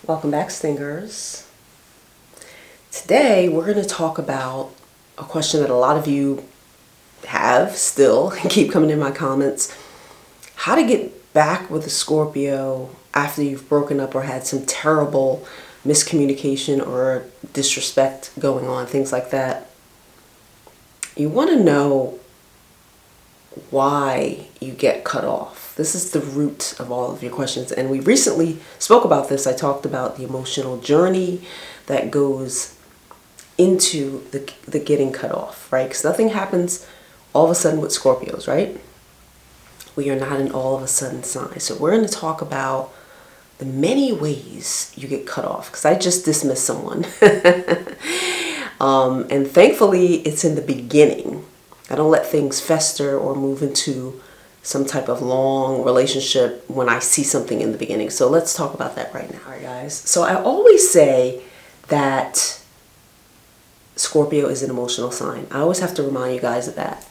Welcome back, Stingers. Today, we're going to talk about a question that a lot of you have still and keep coming in my comments. How to get back with a Scorpio after you've broken up or had some terrible miscommunication or disrespect going on, things like that. You want to know why you get cut off. This is the root of all of your questions. And we recently spoke about this. I talked about the emotional journey that goes into the getting cut off, right? Because nothing happens all of a sudden with Scorpios, right? We are not an all of a sudden sign. So we're going to talk about the many ways you get cut off. Because I just dismissed someone. And thankfully, it's in the beginning. I don't let things fester or move into some type of long relationship when I see something in the beginning. So let's talk about that right now. All right, guys. So I always say that Scorpio is an emotional sign. I always have to remind you guys of that.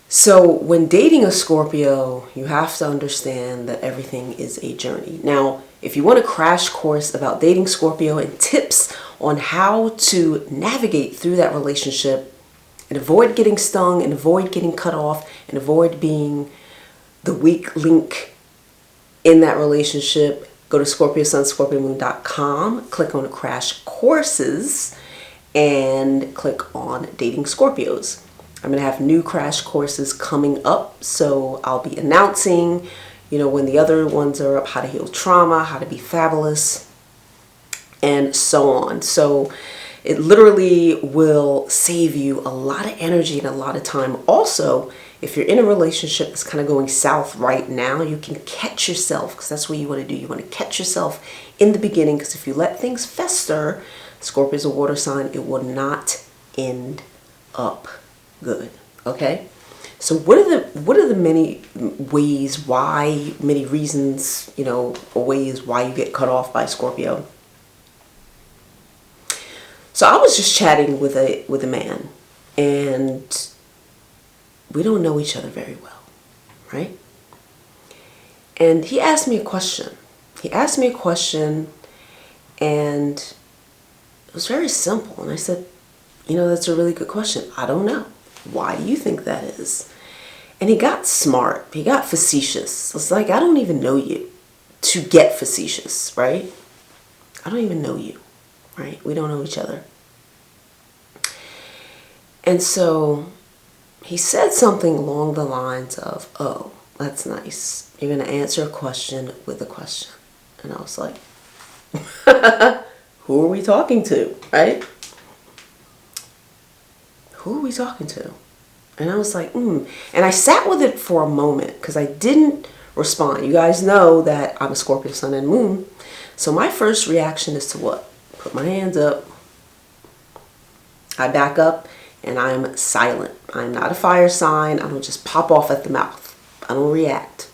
So when dating a Scorpio, you have to understand that everything is a journey. Now, if you want a crash course about dating Scorpio and tips on how to navigate through that relationship and avoid getting stung and avoid getting cut off and avoid being the weak link in that relationship, go to ScorpioSunScorpioMoon.com, click on Crash Courses, and click on Dating Scorpios. I'm going to have new crash courses coming up, so I'll be announcing, when the other ones are up, how to heal trauma, how to be fabulous, and so on. So it literally will save you a lot of energy and a lot of time. Also, if you're in a relationship that's kind of going south right now, you can catch yourself, because that's what you want to do. You want to catch yourself in the beginning, because if you let things fester, Scorpio is a water sign, it will not end up good. Okay? So what are the many ways, many reasons, or ways why you get cut off by Scorpio? So I was just chatting with a man, and we don't know each other very well, right? And he asked me a question. And it was very simple. And I said, that's a really good question. I don't know. Why do you think that is? And he got smart. He got facetious. It's like, I don't even know you to get facetious, right? I don't even know you, right? We don't know each other. And so he said something along the lines of, oh, that's nice. You're going to answer a question with a question. And I was like, who are we talking to, right? Who are we talking to? And I was like, And I sat with it for a moment because I didn't respond. You guys know that I'm a Scorpio sun and moon. So my first reaction is to what? Put my hands up. I back up and I'm silent. I'm not a fire sign. I don't just pop off at the mouth. I don't react.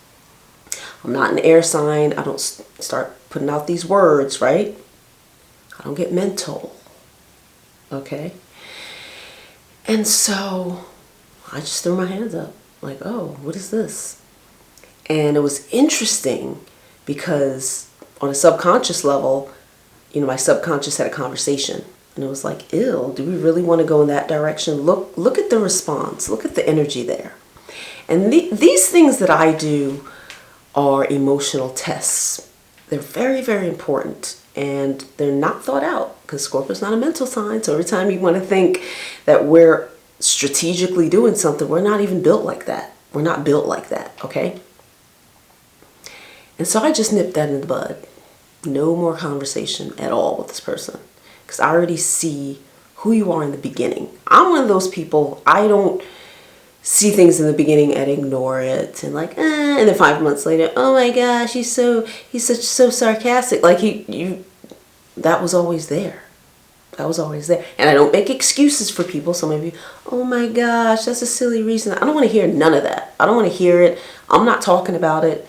I'm not an air sign. I don't start putting out these words, right? I don't get mental. Okay? And so I just threw my hands up. Like, oh, what is this? And it was interesting because on a subconscious level, my subconscious had a conversation. And it was like, ew, do we really want to go in that direction? Look at the response. Look at the energy there. And these things that I do are emotional tests. They're very, very important. And they're not thought out because Scorpio's not a mental sign. So every time you want to think that we're strategically doing something, we're not even built like that. We're not built like that, okay? And so I just nipped that in the bud. No more conversation at all with this person. Because I already see who you are in the beginning. I'm one of those people, I don't see things in the beginning and ignore it. And like, and then 5 months later, oh my gosh, he's so sarcastic. Like that was always there. That was always there. And I don't make excuses for people. Some of you, oh my gosh, that's a silly reason. I don't want to hear none of that. I don't want to hear it. I'm not talking about it.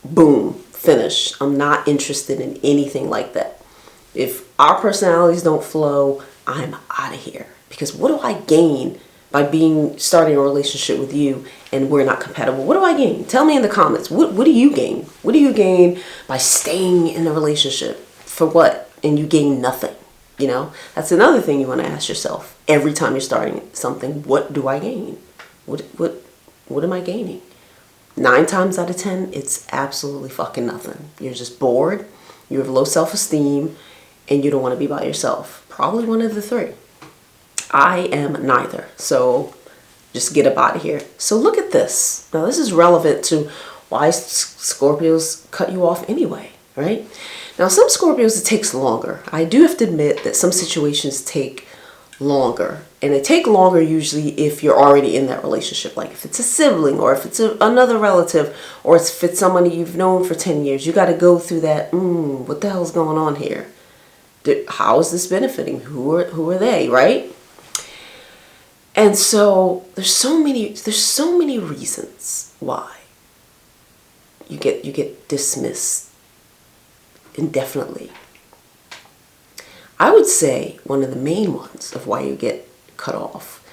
Boom, finish. I'm not interested in anything like that. If our personalities don't flow, I'm out of here. Because what do I gain by starting a relationship with you and we're not compatible? What do I gain? Tell me in the comments. What do you gain? What do you gain by staying in the relationship? For what? And you gain nothing. You know, that's another thing you want to ask yourself every time you're starting something. What do I gain? What am I gaining? 9 times out of 10, it's absolutely fucking nothing. You're just bored, you have low self-esteem, and you don't want to be by yourself. Probably one of the 3. I am neither. So just get up out of here. So look at this. Now this is relevant to why Scorpios cut you off anyway, right? Now some Scorpios, it takes longer. I do have to admit that some situations take longer. And they take longer usually if you're already in that relationship. Like if it's a sibling or if it's another relative or if it's somebody you've known for 10 years. You got to go through that, what the hell's going on here? How is this benefiting? Who are they, right? And so there's so many reasons why you get dismissed indefinitely. I would say one of the main ones of why you get cut off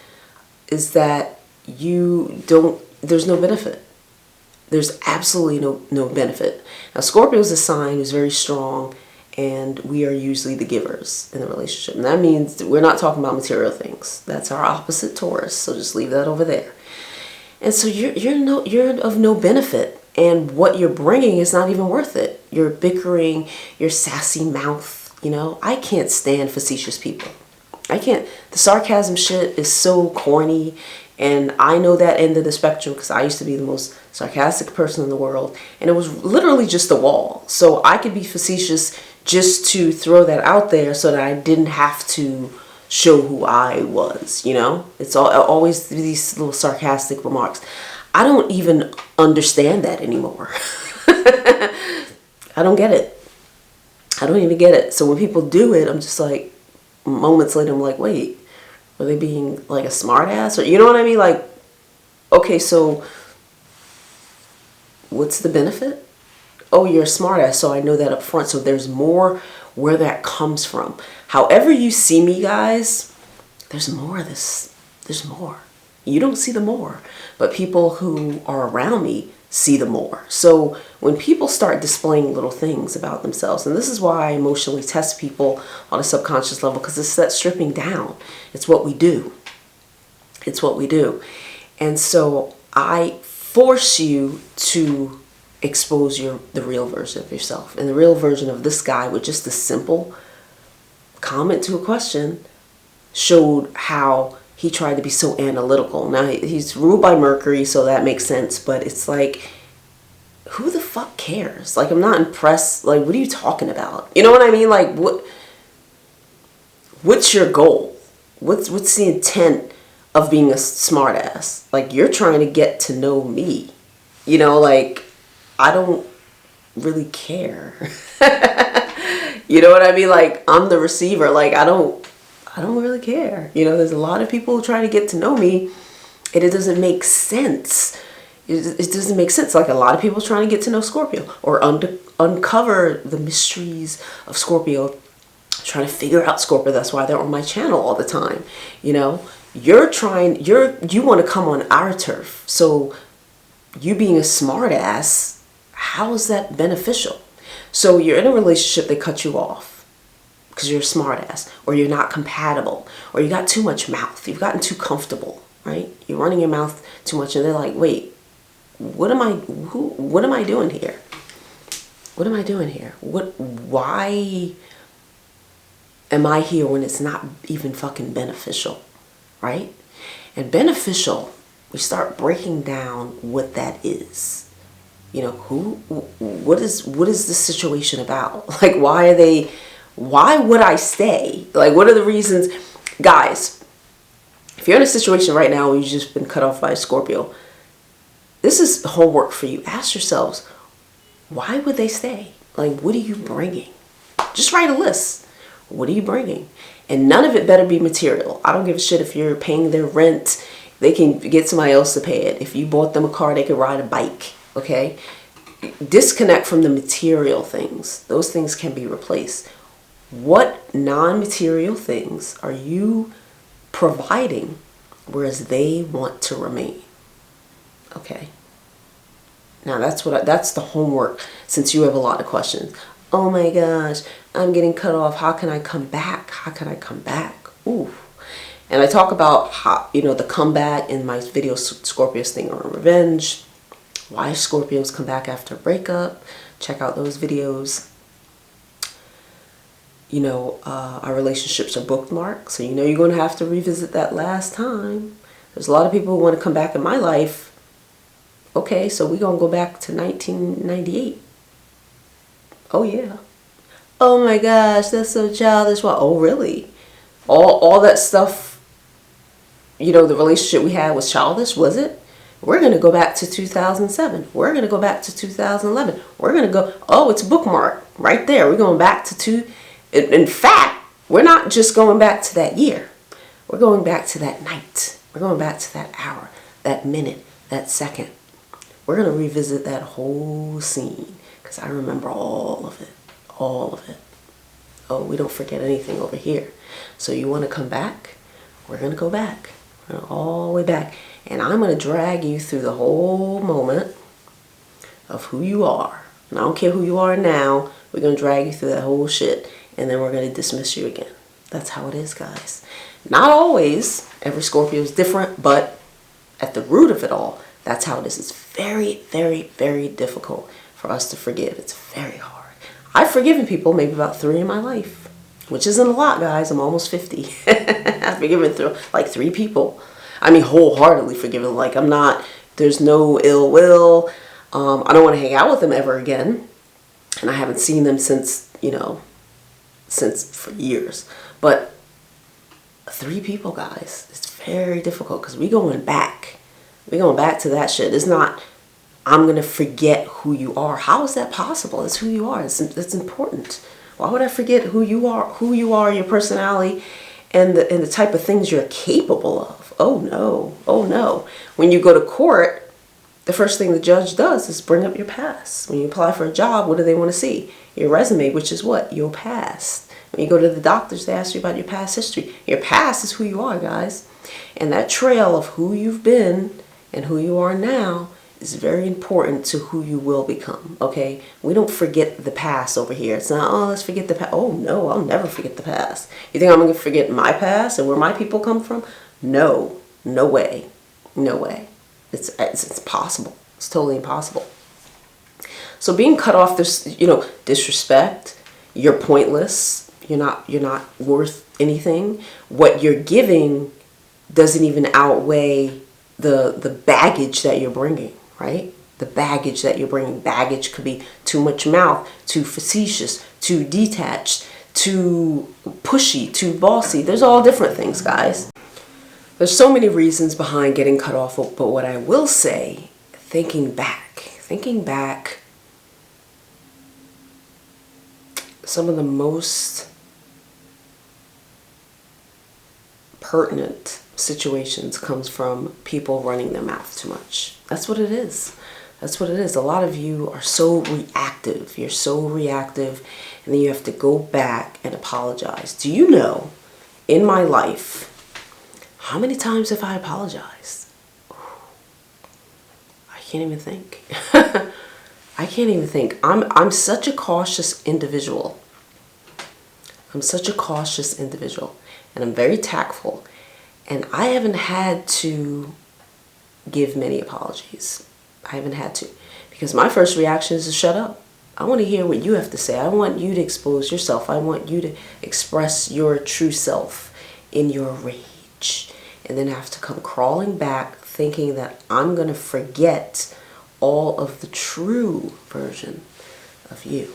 is that there's no benefit. There's absolutely no benefit. Now Scorpio is a sign who's very strong, and we are usually the givers in the relationship. And that means we're not talking about material things. That's our opposite Taurus, so just leave that over there. And so you're of no benefit, and what you're bringing is not even worth it. You're bickering, your sassy mouth. You know, I can't stand facetious people. I can't. The sarcasm shit is so corny, and I know that end of the spectrum because I used to be the most sarcastic person in the world, and it was literally just a wall. So I could be facetious just to throw that out there so that I didn't have to show who I was, you know? It's always these little sarcastic remarks. I don't even understand that anymore. I don't get it. I don't even get it. So when people do it, I'm just like, moments later, I'm like, wait, were they being like a smart ass? Or, you know what I mean? Like, okay, so what's the benefit? Oh, you're a smart ass, so I know that up front. So there's more where that comes from. However you see me, guys, there's more of this. There's more. You don't see the more, but people who are around me see the more. So when people start displaying little things about themselves, and this is why I emotionally test people on a subconscious level, because it's that stripping down. It's what we do. It's what we do. And so I force you to expose the real version of yourself. And the real version of this guy, with just a simple comment to a question, showed how he tried to be so analytical. Now, he's ruled by Mercury, so that makes sense. But it's like, who the fuck cares? Like, I'm not impressed. Like, what are you talking about? You know what I mean? Like, what's your goal? What's the intent of being a smartass? Like, you're trying to get to know me. You know, like, I don't really care. You know what I mean? Like, I'm the receiver. Like, I don't really care. You know, there's a lot of people who try to get to know me, and it doesn't make sense. It doesn't make sense. Like, a lot of people trying to get to know Scorpio or uncover the mysteries of Scorpio, trying to figure out Scorpio. That's why they're on my channel all the time. You know, you want to come on our turf. So you being a smart ass, how is that beneficial? So you're in a relationship, they cut you off because you're a smart ass, or you're not compatible, or you got too much mouth. You've gotten too comfortable, right? You're running your mouth too much, and they're like, wait, what am I doing here? What am I doing here? Why am I here when it's not even fucking beneficial, right? And beneficial, we start breaking down what that is. You know, what is this situation about? Like, why would I stay? Like, what are the reasons? Guys, if you're in a situation right now where you've just been cut off by a Scorpio, this is homework for you. Ask yourselves, why would they stay? Like, what are you bringing? Just write a list. What are you bringing? And none of it better be material. I don't give a shit if you're paying their rent. They can get somebody else to pay it. If you bought them a car, they could ride a bike. Okay? Disconnect from the material things. Those things can be replaced. What non-material things are you providing whereas they want to remain. Okay. Now that's the homework, since you have a lot of questions. Oh my gosh, I'm getting cut off. How can I come back? How can I come back? Ooh. And I talk about how, the comeback in my video, Scorpios Thing on Revenge. Why Scorpios come back after a breakup. Check out those videos. Our relationships are bookmarked, so you're going to have to revisit that last time. There's a lot of people who want to come back in my life. Okay, so we're going to go back to 1998. Oh, yeah. Oh, my gosh, that's so childish. Well, oh, really? All that stuff, the relationship we had was childish, was it? We're going to go back to 2007. We're going to go back to 2011. We're going to go, oh, it's bookmarked right there. We're going back to in fact, we're not just going back to that year. We're going back to that night. We're going back to that hour, that minute, that second. We're going to revisit that whole scene because I remember all of it. All of it. Oh, we don't forget anything over here. So you want to come back? We're going to go back. We're going all the way back. And I'm going to drag you through the whole moment of who you are. And I don't care who you are now. We're going to drag you through that whole shit. And then we're going to dismiss you again. That's how it is, guys. Not always. Every Scorpio is different. But at the root of it all, that's how it is. It's very, very, very difficult for us to forgive. It's very hard. I've forgiven people, maybe about 3 in my life. Which isn't a lot, guys. I'm almost 50. I've forgiven like 3 people. I mean, wholeheartedly forgiven. Like, there's no ill will. I don't want to hang out with them ever again. And I haven't seen them since for years. But 3 people, guys, it's very difficult because we're going back. We're going back to that shit. It's not, I'm going to forget who you are. How is that possible? It's who you are. It's important. Why would I forget who you are, your personality, and the type of things you're capable of? Oh no. Oh no. When you go to court, the first thing the judge does is bring up your past. When you apply for a job, what do they want to see? Your resume, which is what? Your past. When you go to the doctors, they ask you about your past history. Your past is who you are, guys. And that trail of who you've been and who you are now is very important to who you will become, okay? We don't forget the past over here. It's not, oh, let's forget the past. Oh, no, I'll never forget the past. You think I'm going to forget my past and where my people come from? No, no way. No way. It's possible. It's totally impossible. So being cut off, there's, disrespect. You're pointless. You're not worth anything. What you're giving doesn't even outweigh the baggage that you're bringing, right? The baggage that you're bringing. Baggage could be too much mouth, too facetious, too detached, too pushy, too bossy. There's all different things, guys. There's so many reasons behind getting cut off, but what I will say, thinking back, some of the most pertinent situations comes from people running their mouth too much. That's what it is. That's what it is. A lot of you are so reactive. You're so reactive, and then you have to go back and apologize. Do you know, in my life, how many times have I apologized? I can't even think. I can't even think. I'm such a cautious individual. I'm such a cautious individual, and I'm very tactful. And I haven't had to give many apologies. I haven't had to. Because my first reaction is to shut up. I want to hear what you have to say. I want you to expose yourself. I want you to express your true self in your rage. And then have to come crawling back thinking that I'm going to forget all of the true version of you.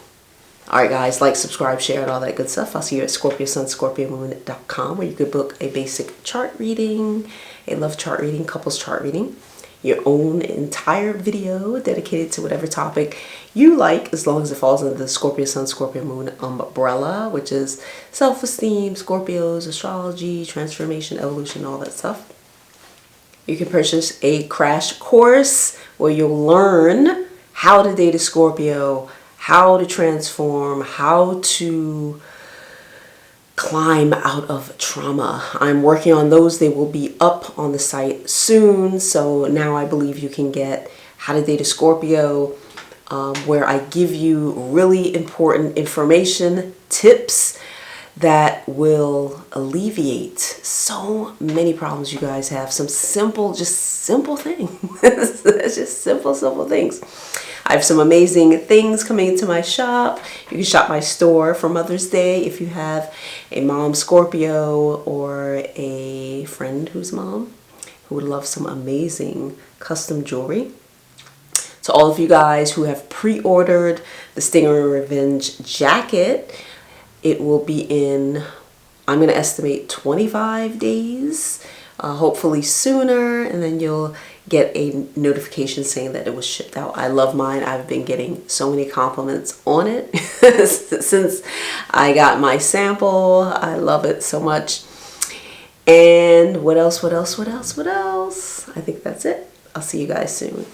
Alright guys, like, subscribe, share, and all that good stuff. I'll see you at ScorpioSunScorpioMoon.com, where you could book a basic chart reading, a love chart reading, couples chart reading, your own entire video dedicated to whatever topic you like, as long as it falls under the Scorpio Sun, Scorpio Moon umbrella, which is self-esteem, Scorpios, astrology, transformation, evolution, all that stuff. You can purchase a crash course where you'll learn how to date a Scorpio, how to transform, how to climb out of trauma. I'm working on those. They will be up on the site soon. So now I believe you can get How to Date a Scorpio, where I give you really important information, tips that will alleviate so many problems you guys have. Some simple, just simple things. It's just simple things. I have some amazing things coming into my shop. You can shop my store for Mother's Day if you have a mom Scorpio or a friend who's mom who would love some amazing custom jewelry. To all of you guys who have pre-ordered the Stinger Revenge jacket, it will be in, I'm going to estimate 25 days, hopefully sooner, and then you'll get a notification saying that it was shipped out. I love mine. I've been getting so many compliments on it since I got my sample. I love it so much. And what else? I think that's it. I'll see you guys soon.